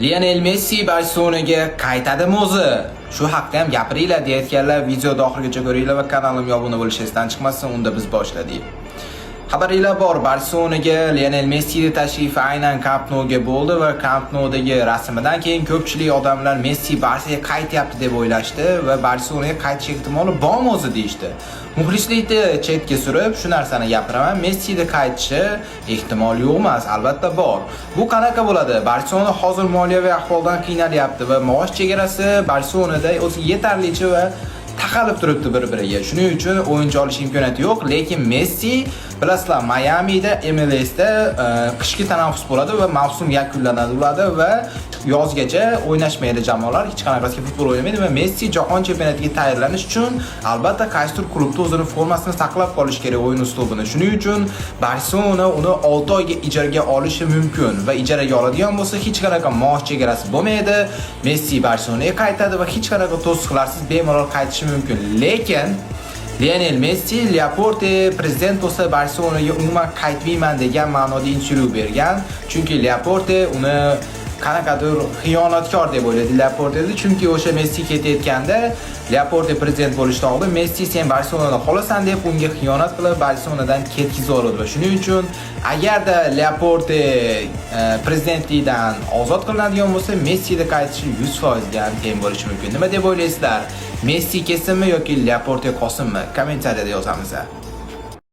Lionel Messi Barselonaga qaytadimi o'zi? Shu haqda ham gapiringlar deyotganlar videoni oxirigacha ko'ringlar va kanalimga obuna bo'lishingizdan chiqmasin, unda biz boshladik. Xabaringlar bor, Barselonaga Lionel Messi tashrifi aynan Camp Nouga bo'ldi va Camp Noudagi rasmidan keyin ko'pchilik odamlar Messi Barsaga qaytyapti deb o'ylashdi va Barselonaga qaytish ehtimoli bormi o'zi deyishdi. Muxlislikni chetga surib, shu narsani gapiraman, Messi'da qaytishi ehtimoli yo'q emas, albatta bor. Bu qanaqa bo'ladi? Barselona hozir moliyaviy ahvoldan qiynalyapti va maosh chegarasi Barselonada o'zi yetarlicha va taqalib turibdi bir-biriga. Shuning uchun o'yinchi olish imkoniyati yo'q, lekin Messi bilasizlar, Miami'da MLS'da qishki tanaffus bo'ladi va mavsum yakunlanadi va yozgacha o'ynashmaydi jamoalar, hech qanaqasiga futbol o'ynamaydi va Messi jahon chempionatiga tayyorlanish uchun albatta qaysidir klubda o'zini formasini saqlab qolish kerak, o'yin uslubini. Shuning uchun Barselona uni 6 oyga ijaraga olishi mumkin va ijaraga oladigan bo'lsa hech qanaqa maosh chegarasi bo'lmaydi. Messi Barselonaga qaytadi va hech qanaqa to'siqlarsiz bemalol qaytishi mumkin. Lekin Lionel Messi Laporte prezident bo'lsa Barselonaga umuman qaytmayman degan ma'noda intervyu bergan. Chunki Laporte uni qanaqadir xiyonatkor deb o'yladi Laporteni, chunki o'sha Messi ketayotganda Laporte prezident bo'lishdan oldin Messi sen Barselonada qolasan deb unga xiyonat qilib Barselonadan ketkizib oldi. Shuning uchun agarda Laporte prezidentlikdan ozod qilinadigan bo'lsa, Messida qaytishi 100% ga teng bo'lishi mumkin. Nima deb o'ylaysizlar? Messi ketsinmi yoki Laporte qolsinmi? Kommentariyada yozamiz.